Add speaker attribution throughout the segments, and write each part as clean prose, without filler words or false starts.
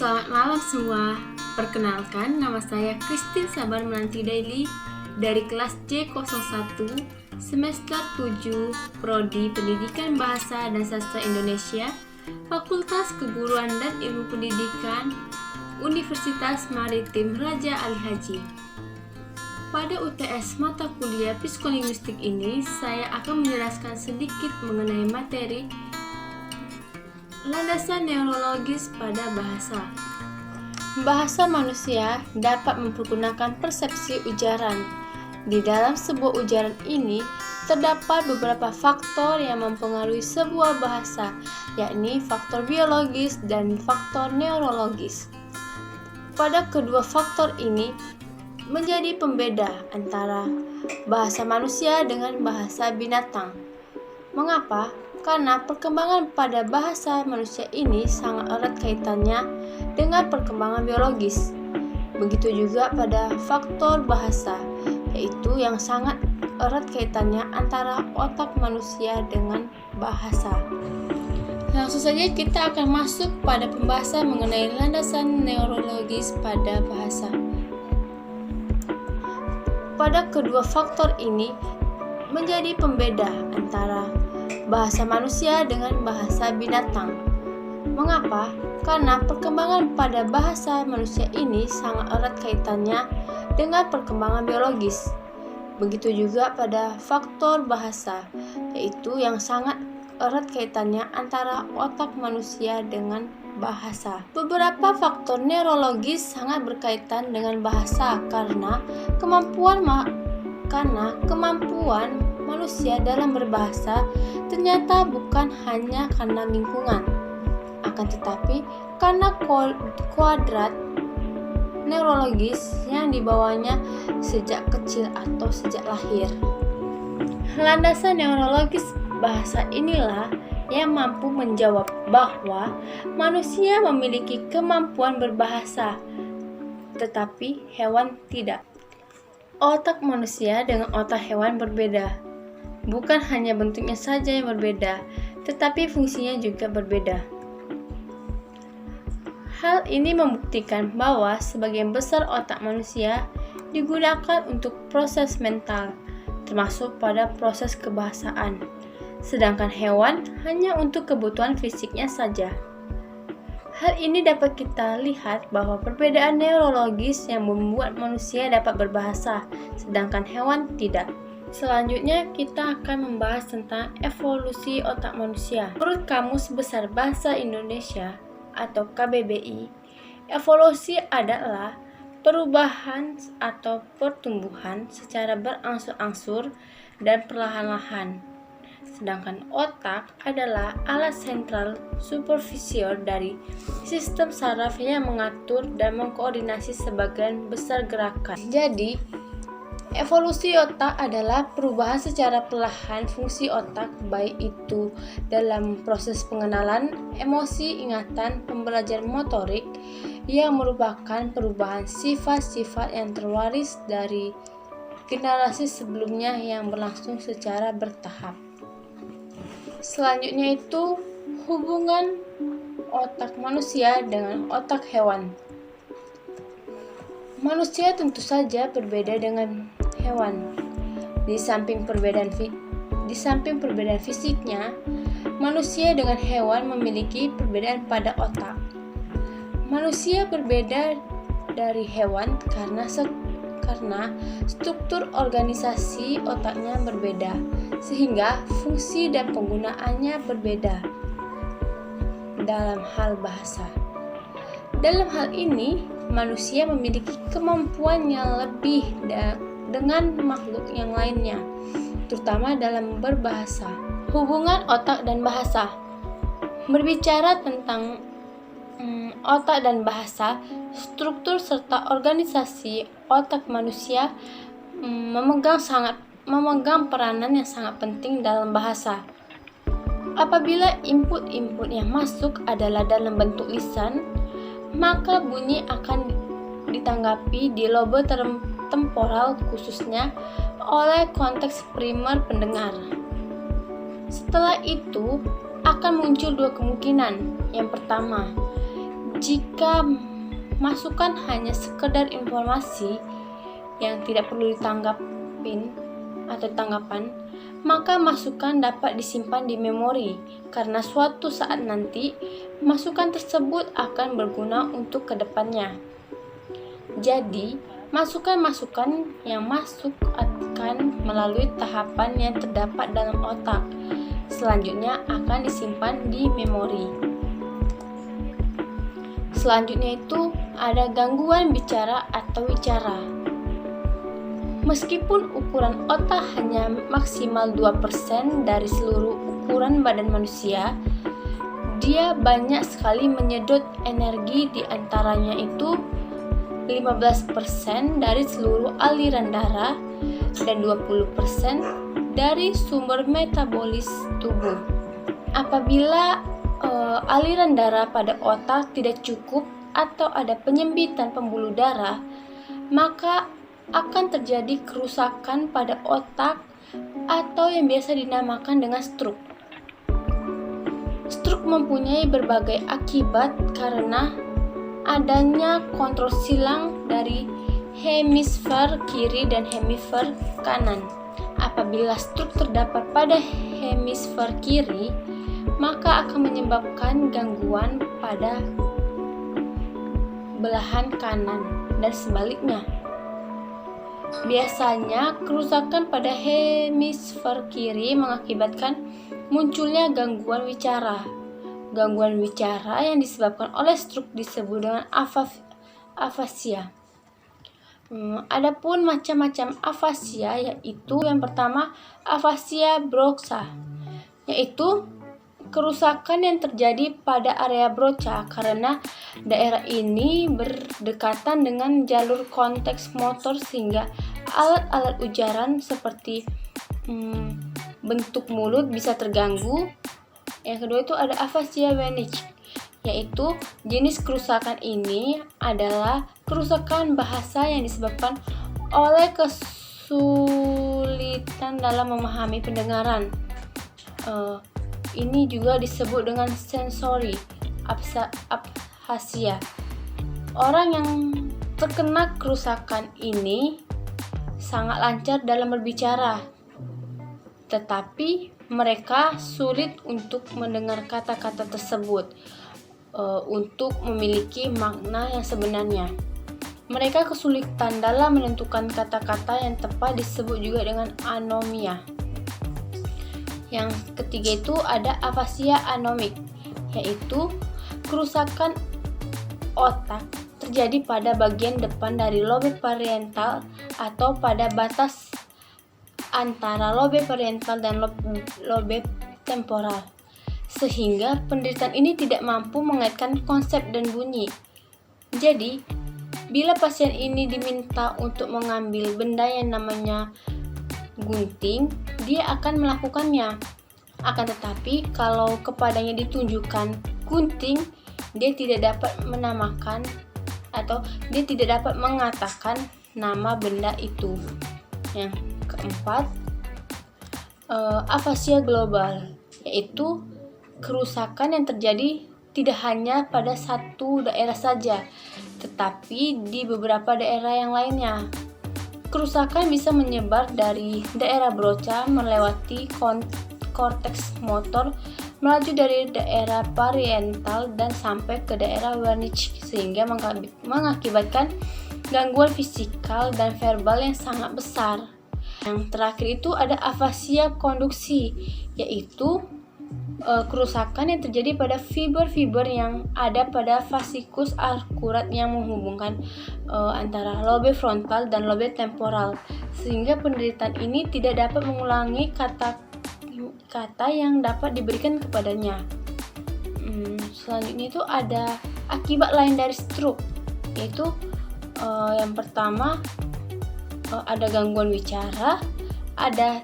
Speaker 1: Selamat malam semua. Perkenalkan, nama saya Christine Sabar Menanti Daily dari kelas C01 semester 7 Prodi Pendidikan Bahasa dan Sastra Indonesia, Fakultas Keguruan dan Ilmu Pendidikan, Universitas Maritim Raja Ali Haji. Pada UTS mata kuliah psikolinguistik ini, saya akan menjelaskan sedikit mengenai materi landasan neurologis pada bahasa. Bahasa manusia dapat mempergunakan persepsi ujaran. Di dalam sebuah ujaran ini, terdapat beberapa faktor yang mempengaruhi sebuah bahasa, yakni faktor biologis dan faktor neurologis. Pada kedua faktor ini, menjadi pembeda antara bahasa manusia dengan bahasa binatang. Mengapa? Karena perkembangan pada bahasa manusia ini sangat erat kaitannya dengan perkembangan biologis. Begitu juga pada faktor bahasa, yaitu yang sangat erat kaitannya antara otak manusia dengan bahasa. Langsung saja kita akan masuk pada pembahasan mengenai landasan neurologis pada bahasa. Pada kedua faktor ini menjadi pembeda antara bahasa manusia dengan bahasa binatang. Mengapa? Karena perkembangan pada bahasa manusia ini sangat erat kaitannya dengan perkembangan biologis. Begitu juga pada faktor bahasa, yaitu yang sangat erat kaitannya antara otak manusia dengan bahasa. Beberapa faktor neurologis sangat berkaitan dengan bahasa karena kemampuan manusia dalam berbahasa ternyata bukan hanya karena lingkungan, akan tetapi karena kuadrat neurologis yang dibawanya sejak kecil atau sejak lahir. Landasan neurologis bahasa inilah yang mampu menjawab bahwa manusia memiliki kemampuan berbahasa, tetapi hewan tidak. Otak manusia dengan otak hewan berbeda. Bukan hanya bentuknya saja yang berbeda, tetapi fungsinya juga berbeda. Hal ini membuktikan bahwa sebagian besar otak manusia digunakan untuk proses mental, termasuk pada proses kebahasaan, sedangkan hewan hanya untuk kebutuhan fisiknya saja. Hal ini dapat kita lihat bahwa perbedaan neurologis yang membuat manusia dapat berbahasa, sedangkan hewan tidak. Selanjutnya, kita akan membahas tentang evolusi otak manusia. Menurut Kamus Besar Bahasa Indonesia atau KBBI, evolusi adalah perubahan atau pertumbuhan secara berangsur-angsur dan perlahan-lahan. Sedangkan otak adalah alat sentral supervisor dari sistem saraf yang mengatur dan mengkoordinasi sebagian besar gerakan. Jadi, evolusi otak adalah perubahan secara perlahan fungsi otak, baik itu dalam proses pengenalan, emosi, ingatan, pembelajaran motorik, yang merupakan perubahan sifat-sifat yang terwaris dari generasi sebelumnya yang berlangsung secara bertahap. Selanjutnya itu hubungan otak manusia dengan otak hewan. Manusia tentu saja berbeda dengan hewan. Di samping perbedaan fisiknya, manusia dengan hewan memiliki perbedaan pada otak. Manusia berbeda dari hewan karena struktur organisasi otaknya berbeda, sehingga fungsi dan penggunaannya berbeda dalam hal bahasa. Dalam hal ini, manusia memiliki kemampuan yang lebih dengan makhluk yang lainnya, terutama dalam berbahasa. Hubungan otak dan bahasa. Berbicara tentang otak dan bahasa, struktur serta organisasi otak manusia memegang peranan yang sangat penting dalam bahasa. Apabila input-input yang masuk adalah dalam bentuk lisan, maka bunyi akan ditanggapi di lobe temporal khususnya oleh konteks primer pendengar. Setelah itu akan muncul dua kemungkinan. Yang pertama, Jika masukan hanya sekedar informasi yang tidak perlu ditanggapin atau tanggapan, maka masukan dapat disimpan di memori karena suatu saat nanti masukan tersebut akan berguna untuk kedepannya. Jadi, masukan-masukan yang masuk akan melalui tahapan yang terdapat dalam otak. Selanjutnya akan disimpan di memori. Selanjutnya itu ada gangguan bicara atau wicara. Meskipun ukuran otak hanya maksimal 2% dari seluruh ukuran badan manusia, dia banyak sekali menyedot energi, di antaranya itu 15% dari seluruh aliran darah dan 20% dari sumber metabolis tubuh. Apabila aliran darah pada otak tidak cukup atau ada penyempitan pembuluh darah, maka akan terjadi kerusakan pada otak atau yang biasa dinamakan dengan stroke. Stroke mempunyai berbagai akibat karena adanya kontrol silang dari hemisfer kiri dan hemisfer kanan. Apabila stroke terdapat pada hemisfer kiri, maka akan menyebabkan gangguan pada belahan kanan dan sebaliknya. Biasanya, kerusakan pada hemisfer kiri mengakibatkan munculnya gangguan wicara. Gangguan wicara yang disebabkan oleh stroke disebut dengan afasia. Adapun macam-macam afasia, yaitu yang pertama afasia broca, yaitu kerusakan yang terjadi pada area broca karena daerah ini berdekatan dengan jalur konteks motor sehingga alat-alat ujaran seperti bentuk mulut bisa terganggu. Yang kedua itu ada afasia Wernicke, yaitu jenis kerusakan ini adalah kerusakan bahasa yang disebabkan oleh kesulitan dalam memahami pendengaran. Ini juga disebut dengan sensori aphasia. Orang yang terkena kerusakan ini sangat lancar dalam berbicara, tetapi mereka sulit untuk mendengar kata-kata tersebut untuk memiliki makna yang sebenarnya. Mereka kesulitan dalam menentukan kata-kata yang tepat, disebut juga dengan anomia. Yang ketiga itu ada afasia anomik, yaitu kerusakan otak terjadi pada bagian depan dari lobe parietal atau pada batas antara lobe parietal dan lobe temporal, sehingga penderitaan ini tidak mampu mengaitkan konsep dan bunyi. Jadi, bila pasien ini diminta untuk mengambil benda yang namanya gunting, dia akan melakukannya. Akan tetapi, kalau kepadanya ditunjukkan gunting, dia tidak dapat menamakan atau dia tidak dapat mengatakan nama benda itu. Yang keempat, afasia global, yaitu kerusakan yang terjadi tidak hanya pada satu daerah saja, tetapi di beberapa daerah yang lainnya. Kerusakan bisa menyebar dari daerah broca melewati korteks motor, melaju dari daerah parietal dan sampai ke daerah Wernicke, sehingga mengakibatkan gangguan fisikal dan verbal yang sangat besar. Yang terakhir itu ada afasia konduksi, yaitu kerusakan yang terjadi pada fiber-fiber yang ada pada vasikus akurat yang menghubungkan antara lobe frontal dan lobe temporal, sehingga penderitaan ini tidak dapat mengulangi kata yang dapat diberikan kepadanya. Selanjutnya itu ada akibat lain dari stroke, yaitu yang pertama ada gangguan bicara, ada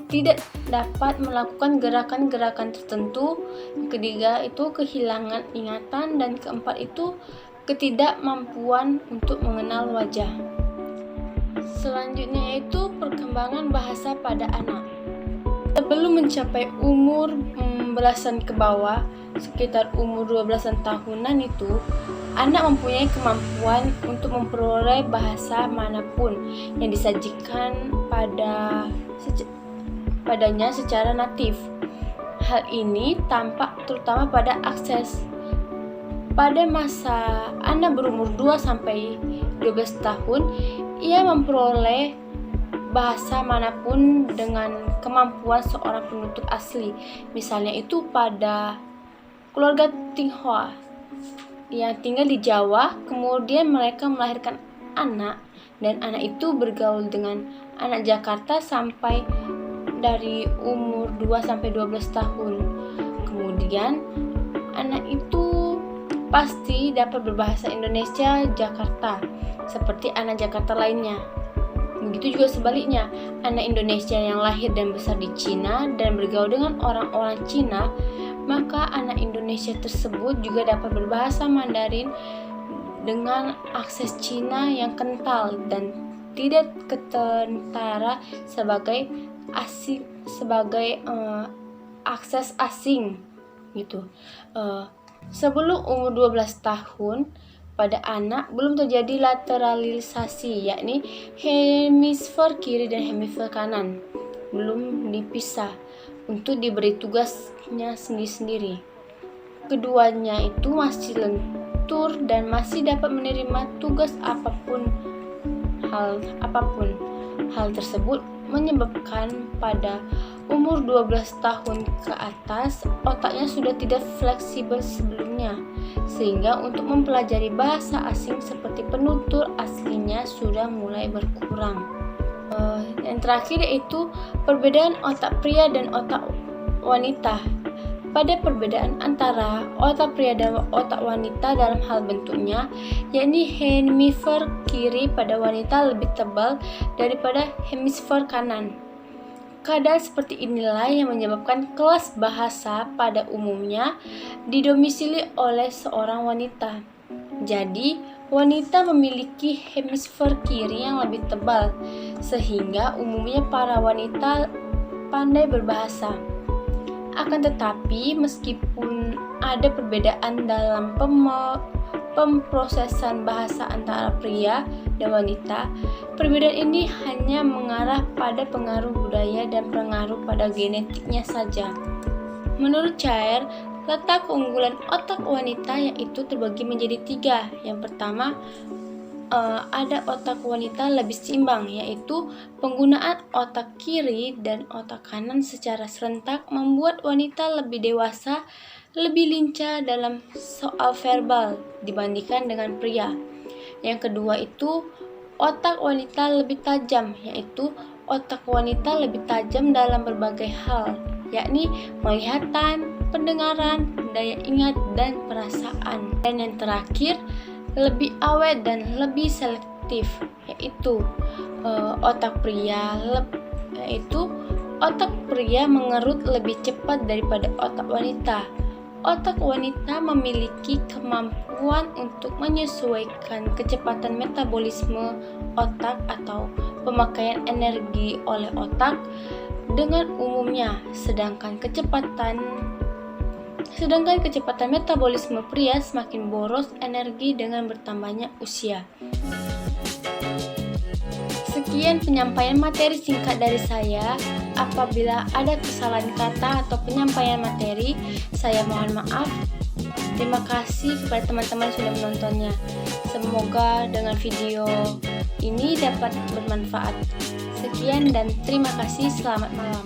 Speaker 1: tidak dapat melakukan gerakan-gerakan tertentu, ketiga itu kehilangan ingatan, dan keempat itu ketidakmampuan untuk mengenal wajah. Selanjutnya itu perkembangan bahasa pada anak. Sebelum mencapai umur 16-an ke bawah, sekitar umur 12-an tahunan itu, anak mempunyai kemampuan untuk memperoleh bahasa manapun yang disajikan padanya secara natif. Hal ini tampak terutama pada akses. Pada masa anak berumur 2-12 tahun, ia memperoleh bahasa manapun dengan kemampuan seorang penutur asli. Misalnya itu pada keluarga Tionghoa yang tinggal di Jawa, kemudian mereka melahirkan anak, dan anak itu bergaul dengan anak Jakarta sampai dari umur 2-12 tahun. Kemudian anak itu pasti dapat berbahasa Indonesia Jakarta seperti anak Jakarta lainnya. Begitu juga sebaliknya, anak Indonesia yang lahir dan besar di Cina dan bergaul dengan orang-orang Cina, maka anak Indonesia tersebut juga dapat berbahasa Mandarin dengan akses Cina yang kental dan tidak ketentara sebagai akses asing gitu. Sebelum umur 12 tahun, pada anak belum terjadi lateralisasi, yakni hemisfer kiri dan hemisfer kanan belum dipisah untuk diberi tugasnya sendiri-sendiri. Keduanya itu masih lentur dan masih dapat menerima tugas apapun. Hal tersebut menyebabkan pada umur 12 tahun ke atas otaknya sudah tidak fleksibel sebelumnya, sehingga untuk mempelajari bahasa asing seperti penutur aslinya sudah mulai berkurang. Yang terakhir yaitu perbedaan otak pria dan otak wanita. Pada perbedaan antara otak pria dan otak wanita dalam hal bentuknya, yakni hemisfer kiri pada wanita lebih tebal daripada hemisfer kanan. Keadaan seperti inilah yang menyebabkan kelas bahasa pada umumnya didomisili oleh seorang wanita. Jadi, wanita memiliki hemisfer kiri yang lebih tebal, sehingga umumnya para wanita pandai berbahasa. Akan tetapi, meskipun ada perbedaan dalam pemrosesan bahasa antara pria dan wanita, perbedaan ini hanya mengarah pada pengaruh budaya dan pengaruh pada genetiknya saja. Menurut Cair, letak keunggulan otak wanita yaitu terbagi menjadi 3. Yang pertama, ada otak wanita lebih seimbang, yaitu penggunaan otak kiri dan otak kanan secara serentak membuat wanita lebih dewasa, lebih lincah dalam soal verbal dibandingkan dengan pria. Yang kedua itu otak wanita lebih tajam, yaitu otak wanita lebih tajam dalam berbagai hal, yakni penglihatan, pendengaran, daya ingat, dan perasaan. Dan yang terakhir, lebih awet dan lebih selektif, yaitu otak pria mengerut lebih cepat daripada otak wanita. Otak wanita memiliki kemampuan untuk menyesuaikan kecepatan metabolisme otak atau pemakaian energi oleh otak dengan umumnya, sedangkan kecepatan metabolisme pria semakin boros energi dengan bertambahnya usia. Sekian penyampaian materi singkat dari saya. Apabila ada kesalahan kata atau penyampaian materi, saya mohon maaf. Terima kasih kepada teman-teman yang sudah menontonnya. Semoga dengan video ini dapat bermanfaat. Sekian dan terima kasih. Selamat malam.